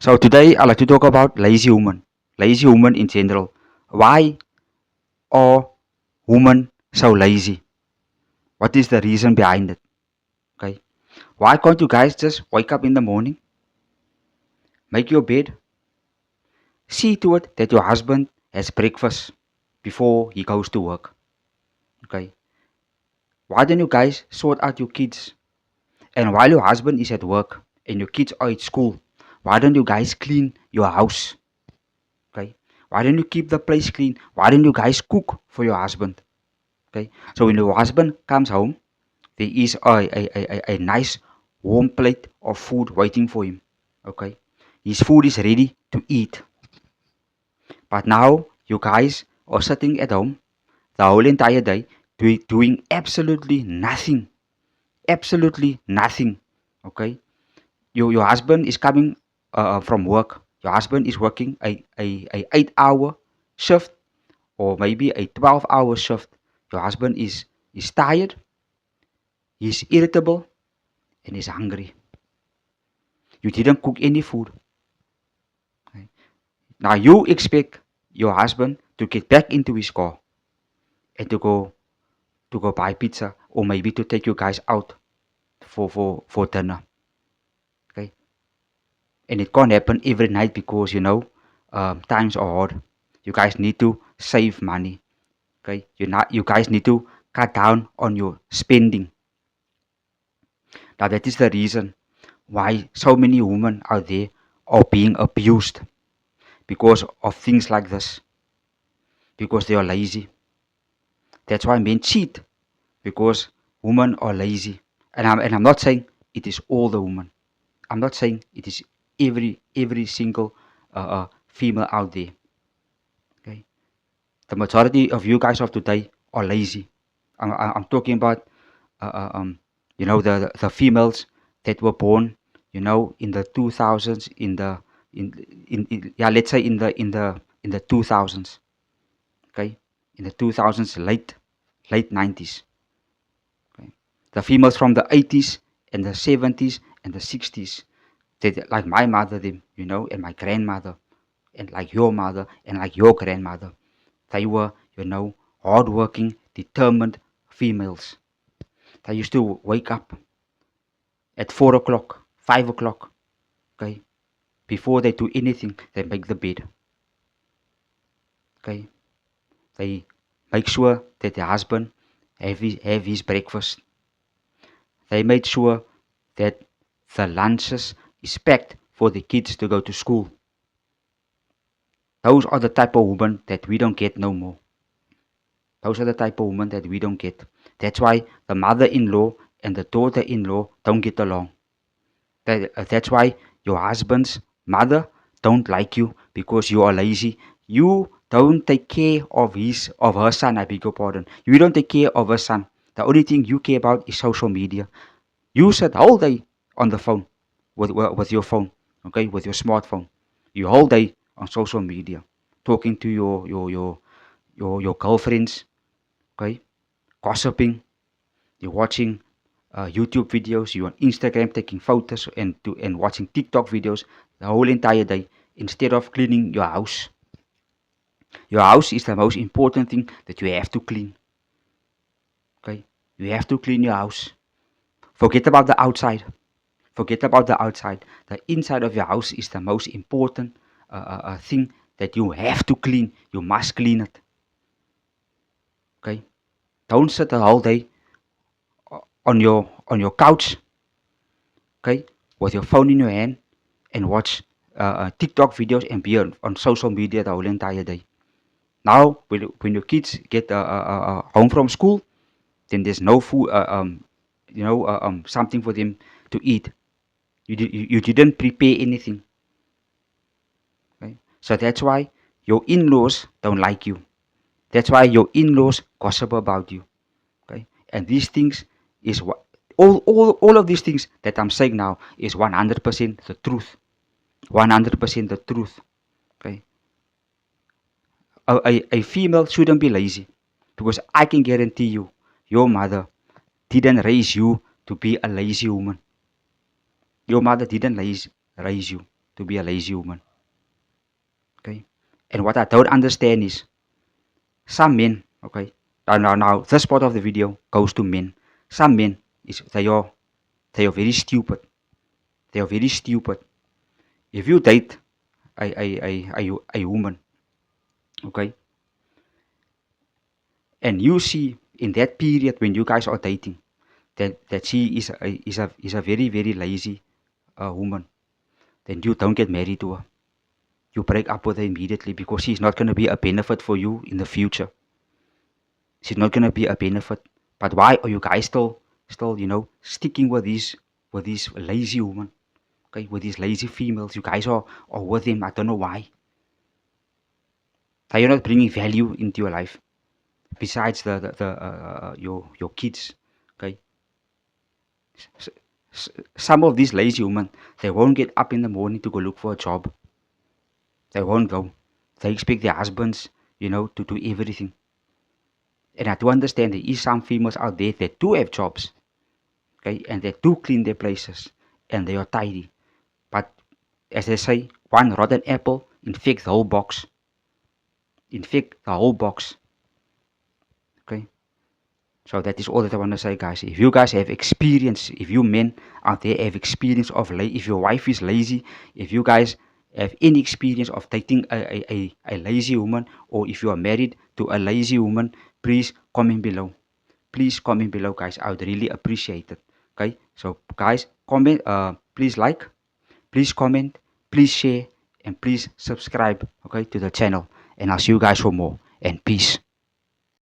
So today I'd like to talk about lazy woman in general. Why are women so lazy? What is the reason behind it? Okay. Why can't you guys just wake up in the morning, make your bed, see to it that your husband has breakfast before he goes to work? Okay. Why don't you guys sort out your kids? And while your husband is at work and your kids are at school, why don't you guys clean your house? Okay. Why don't you keep the place clean? Why don't you guys cook for your husband? Okay. So when your husband comes home, there is a nice warm plate of food waiting for him. Okay. His food is ready to eat. But now you guys are sitting at home the whole entire day doing absolutely nothing. Absolutely nothing. Okay. Your husband is coming from work. Your husband is working a 8 hour shift or maybe a 12-hour shift. Your husband is tired, he's irritable, and he's hungry. You didn't cook any food. Okay? Now you expect your husband to get back into his car and to go buy pizza or maybe to take you guys out for dinner. Okay, and it can't happen every night because times are hard. You guys need to save money. Okay, you guys need to cut down on your spending. Now that is the reason why so many women out there are being abused because of things like this, because they are lazy. That's why men cheat because women are lazy. And I'm not saying it is all the women. I'm not saying it is every single female out there. Okay, the majority of you guys of today are lazy. I'm talking about uh, uh, um, the females that were born, in the 2000s, in yeah, let's say in the 2000s, okay, in the 2000s, late 90s, okay, the females from the 80s and the 70s and the 60s, that like my mother, them, and my grandmother, and like your mother and like your grandmother, they were, hardworking, determined females. They used to wake up at 4 o'clock, 5 o'clock, okay? Before they do anything, they make the bed, okay? They make sure that their husband have his breakfast. They made sure that the lunches is packed for the kids to go to school. Those are the type of women that we don't get no more. Those are the type of women that we don't get. That's why the mother-in-law and the daughter-in-law don't get along. That's why your husband's mother don't like you because you are lazy. You don't take care of her son. I beg your pardon. You don't take care of her son. The only thing you care about is social media. You sit whole day on the phone with your phone, okay, with your smartphone. You whole day on social media, talking to your girlfriends, okay, gossiping. You're watching YouTube videos, you're on Instagram taking photos and watching TikTok videos the whole entire day instead of cleaning your house. Your house is the most important thing that you have to clean. Okay, you have to clean your house. Forget about the outside. Forget about the outside. The inside of your house is the most important thing that you have to clean. You must clean it. Okay, don't sit the whole day on your couch. Okay, with your phone in your hand and watch TikTok videos and be on social media the whole entire day. Now, when your kids get home from school, then there's no food, something for them to eat. You didn't prepare anything. Okay? So that's why your in-laws don't like you. That's why your in-laws gossip about you. Okay, and these things is what all of these things that I'm saying now is 100% the truth. 100% the truth. Okay, a female shouldn't be lazy because I can guarantee you, your mother didn't raise you to be a lazy woman. Your mother didn't raise you. to be a lazy woman. Okay. And what I don't understand is some men, okay. Now this part of the video goes to men. Some men is they are very stupid. They are very stupid. If you date a woman, okay, and you see in that period when you guys are dating that she is a very lazy woman, then you don't get married to her. You break up with her immediately because she's not going to be a benefit for you in the future. She's not going to be a benefit. But why are you guys still sticking with these lazy women? Okay, with these lazy females, you guys are with them. I don't know why. They are not bringing value into your life besides your kids. Okay, S- some of these lazy women, they won't get up in the morning to go look for a job. They won't go. They expect their husbands, to do everything. And I do understand there is some females out there that do have jobs, okay, and they do clean their places and they are tidy. But as they say, one rotten apple infects the whole box. Infect the whole box. Okay. So that is all that I want to say, guys. If you guys have experience, if you men out there have experience of if your wife is lazy, if you guys have any experience of dating a lazy woman, or if you are married to a lazy woman, please comment below. Please comment below, guys. I would really appreciate it. Okay. So guys, comment. Please like. Please comment. Please share. And please subscribe. Okay, to the channel. And I'll see you guys for more. And peace.